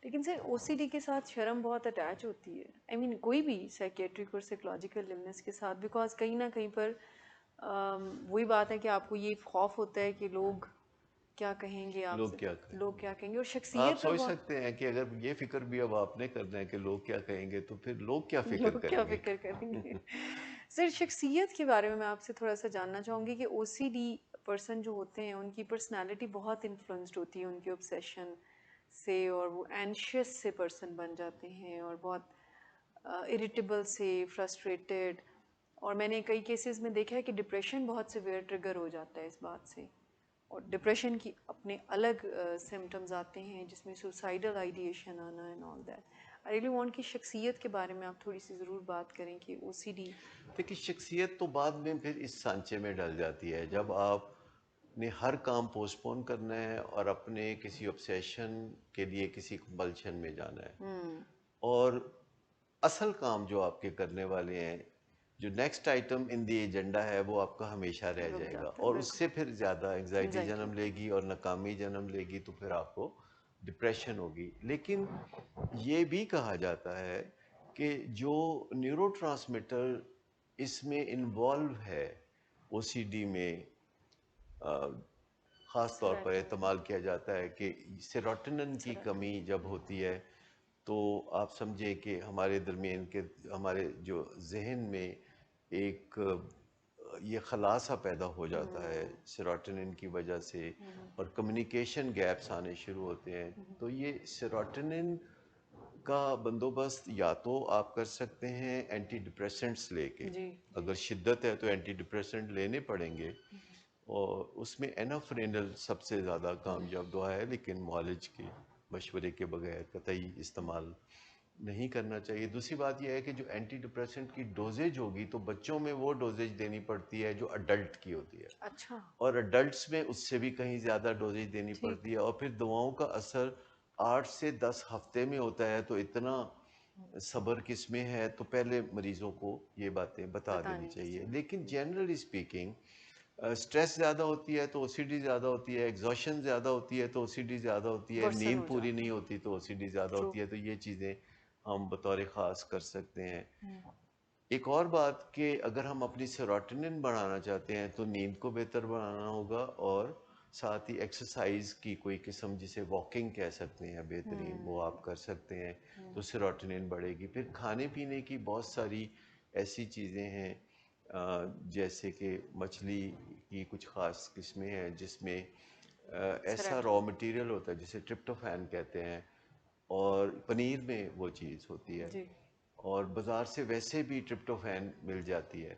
لیکن سر او C D کے ساتھ شرم بہت اٹیچ ہوتی ہے، آئی مین کوئی بھی سائکیٹرک اور سائیکولوجیکل النس کے ساتھ، بیکاز کہیں نہ کہیں پر وہی بات ہے کہ آپ کو یہ خوف ہوتا ہے کہ لوگ کیا کہیں گے آپ لوگ سے، کیا کہیں لوگ گے؟ کیا کہیں گے، اور آپ شخصیت پر سوچ بہت سکتے ہیں کہ اگر یہ فکر بھی اب آپ نے کرنا ہے کہ لوگ کیا کہیں گے تو پھر لوگ کیا فکر لوگ کیا کریں گے؟ فکر کریں گے۔ سر شخصیت کے بارے میں آپ سے تھوڑا سا جاننا چاہوں گی کہ او سی ڈی پرسن جو ہوتے ہیں ان کی پرسنالٹی بہت انفلوئنسڈ ہوتی ہے ان کے اوبسیشن سے، اور وہ اینشیس سے پرسن بن جاتے ہیں اور بہت اریٹیبل سے، فرسٹریٹڈ، اور میں نے کئی کیسز میں دیکھا ہے کہ ڈپریشن بہت سیویئر ٹریگر ہو جاتا ہے اس بات سے، اور ڈپریشن کی اپنے الگ سمٹمز آتے ہیں جس میں سوسائڈل آئیڈیشن آنا and all that. I really want کی شخصیت کے بارے میں آپ تھوڑی سی ضرور بات کریں کہ او سی ڈی۔ دیکھیے شخصیت تو بعد میں پھر اس سانچے میں ڈل جاتی ہے جب آپ نے ہر کام پوسٹ پون کرنا ہے اور اپنے کسی obsession کے لیے کسی کمپلشن میں جانا ہے، اور اصل کام جو آپ کے کرنے والے ہیں، جو next item in the agenda ہے، وہ آپ کا ہمیشہ رہ رک جائے گا جاتا ہے اور اس بالکل، سے پھر زیادہ انگزائٹی انگزائٹی جنم لے ہوتی گی اور ناکامی جنم لے گی، تو پھر آپ کو ڈپریشن ہوگی۔ لیکن یہ بھی کہا جاتا ہے کہ جو نیورو ٹرانسمیٹر اس میں انوالو ہے او سی ڈی میں، خاص طور پر سیروٹونن، استعمال کیا جاتا ہے کہ سیروٹونن کی کمی سیروٹونن، جب ہوتی ہے تو آپ سمجھے کہ ہمارے درمیان کے ہمارے جو ذہن میں ایک یہ خلاصہ پیدا ہو جاتا ہے سیروٹونن کی وجہ سے، اور کمیونیکیشن گیپس آنے شروع ہوتے ہیں۔ تو یہ سیروٹونن کا بندوبست یا تو آپ کر سکتے ہیں اینٹی ڈپریسنٹس لے کے، جی جی، اگر شدت ہے تو اینٹی ڈپریسنٹ لینے پڑیں گے، اور اس میں انافرینل سب سے زیادہ کامیاب دوا ہے، لیکن معالج کے مشورے کے بغیر قطعی استعمال نہیں کرنا چاہیے۔ دوسری بات یہ ہے کہ جو اینٹی ڈپریسنٹ کی ڈوزیج ہوگی تو بچوں میں وہ ڈوزیج دینی پڑتی ہے جو اڈلٹ کی ہوتی ہے، اچھا، اور اڈلٹس میں اس سے بھی کہیں زیادہ ڈوزیج دینی ٹھیک، پڑتی ہے، اور پھر دواؤں کا اثر 8 سے 10 ہفتے میں ہوتا ہے، تو اتنا صبر کس میں ہے؟ تو پہلے مریضوں کو یہ باتیں بتا دینی بتانی چاہیے۔ لیکن چاہیے، جنرلی اسپیکنگ سٹریس زیادہ ہوتی ہے تو او سی ڈی زیادہ ہوتی ہے، ایگزوشن زیادہ ہوتی ہے تو او سی ڈی زیادہ ہوتی ہے، ورسن نیند ہو پوری جاتا نہیں ہے، ہوتی تو او سی ڈی زیادہ ٹرو، ہوتی ہے، تو یہ چیزیں ہم بطور خاص کر سکتے ہیں۔ ایک اور بات کہ اگر ہم اپنی سیروٹونن بڑھانا چاہتے ہیں تو نیند کو بہتر بنانا ہوگا، اور ساتھ ہی ایکسرسائز کی کوئی قسم جسے واکنگ کہہ سکتے ہیں بہترین، وہ آپ کر سکتے ہیں تو سیروٹونن بڑھے گی۔ پھر کھانے پینے کی بہت ساری ایسی چیزیں ہیں، جیسے کہ مچھلی کی کچھ خاص قسمیں ہیں جس میں ایسا را سیروٹونن، مٹیریل ہوتا ہے جسے ٹرپٹوفین کہتے ہیں، اور پنیر میں وہ چیز ہوتی ہے، جی، اور بازار سے ویسے بھی ٹرپٹوفین مل جاتی ہے،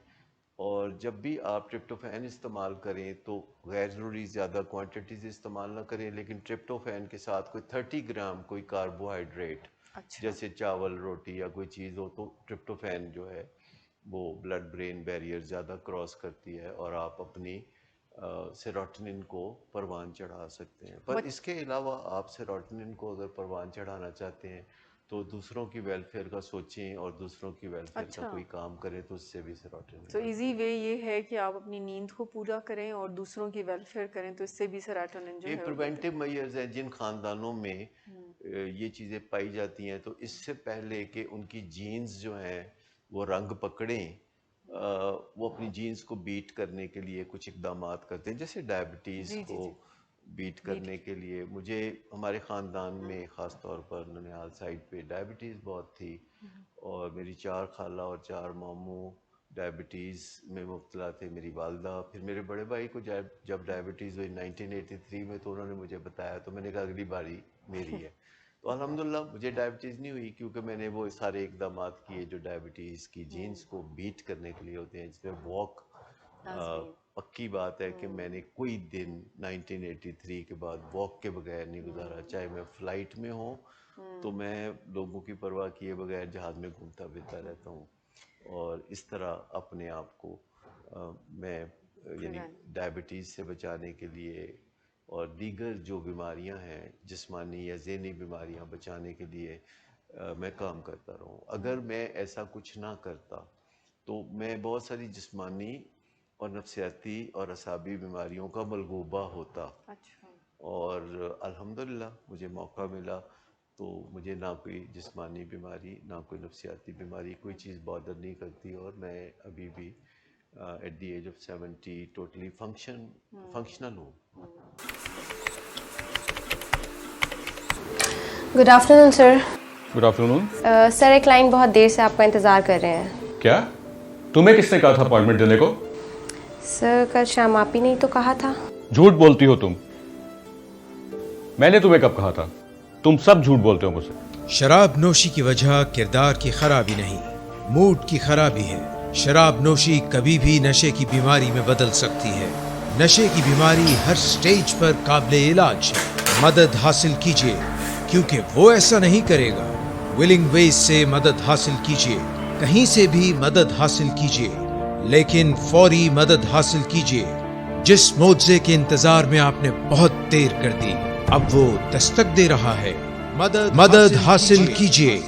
اور جب بھی آپ ٹرپٹوفین استعمال کریں تو غیر ضروری زیادہ کوانٹیٹیز استعمال نہ کریں، لیکن ٹرپٹوفین کے ساتھ کوئی 30 گرام کوئی کاربوہائیڈریٹ اچھا، جیسے چاول، روٹی یا کوئی چیز ہو، تو ٹرپٹوفین جو ہے وہ بلڈ برین بیریئر زیادہ کراس کرتی ہے اور آپ اپنی سیروٹونن کو پروان چڑھا سکتے ہیں۔ پر اس کے علاوہ آپ سیروٹونن کو اگر پروان چڑھانا چاہتے ہیں تو دوسروں کی ویلفیئر کا سوچیں اور دوسروں کی ویلفیئر کا اچھا، کوئی کام کریں، تو اس سے بھی سیروٹونن تو بڑھتی ایزی ہے۔ وے یہ ہے کہ آپ اپنی نیند کو پورا کریں اور دوسروں کی ویلفیئر کریں تو اس سے بھی سیروٹونن جو یہ ہے وہ بہتر۔ پریونٹیو میئرز ہیں جن خاندانوں میں یہ چیزیں پائی جاتی ہیں، تو اس سے پہلے کہ ان کی جینز جو ہیں وہ رنگ پکڑیں، وہ اپنی جینز کو بیٹ کرنے کے لیے کچھ اقدامات کرتے ہیں، جیسے ڈائبٹیز جی جی کو جی، بیٹ بیٹ کرنے کی، کے لیے۔ مجھے ہمارے خاندان میں خاص طور پر ننیال سائڈ پہ ڈائبٹیز بہت تھی، اور میری 4 خالہ اور 4 ماموں ڈائبٹیز میں مبتلا تھے، میری والدہ۔ پھر میرے بڑے بھائی کو جب ڈائبٹیز ہوئی 1983 میں، تو انہوں نے مجھے بتایا، تو میں نے کہا اگلی باری میری ہے۔ تو الحمدللہ مجھے ڈائبٹیز نہیں ہوئی، کیونکہ میں نے وہ سارے اقدامات کیے جو ڈائبٹیز کی جینز کو بیٹ کرنے کے لیے ہوتے ہیں، جس میں واک ناظرین، پکی بات ہے کہ میں نے کوئی دن 1983 کے بعد واک کے بغیر نہیں گزارا، چاہے میں فلائٹ میں ہوں تو میں لوگوں کی پرواہ کیے بغیر جہاز میں گھومتا پھرتا رہتا ہوں، اور اس طرح اپنے آپ کو میں یعنی پریونٹ، ڈائبٹیز سے بچانے کے لیے اور دیگر جو بیماریاں ہیں جسمانی یا ذہنی بیماریاں بچانے کے لیے میں کام کرتا رہوں۔ اگر میں ایسا کچھ نہ کرتا تو میں بہت ساری جسمانی اور نفسیاتی اور اعصابی بیماریوں کا ملغوبہ ہوتا، اچھا، اور الحمدللہ مجھے موقع ملا تو مجھے نہ کوئی جسمانی بیماری نہ کوئی نفسیاتی بیماری کوئی چیز بادر نہیں کرتی، اور میں ابھی بھی at the age of 70 totally functional ہوں. Good afternoon sir. Good afternoon. Sir ایک کلائنٹ بہت دیر سے آپ کا انتظار کر رہے ہیں. کیا تمہیں کس نے کہا تھا اپائنٹمنٹ دینے کو؟ سر کل شام آپ ہی نے تو کہا تھا. جھوٹ بولتی ہو تم. میں نے تمہیں کب کہا تھا؟ تم سب جھوٹ بولتے ہو مجھ سے. شراب نوشی کی وجہ کردار کی خرابی نہیں، موڈ کی خرابی ہے. شراب نوشی کبھی بھی نشے کی بیماری میں بدل سکتی ہے. نشے کی بیماری ہر سٹیج پر قابل علاج ہے. مدد حاصل کیجیے کیونکہ وہ ایسا نہیں کرے گا. ولنگ ویز سے مدد حاصل کیجیے، کہیں سے بھی مدد حاصل کیجیے، لیکن فوری مدد حاصل کیجیے. جس معجزے کے انتظار میں آپ نے بہت دیر کر دی اب وہ دستک دے رہا ہے. مدد حاصل کیجیے.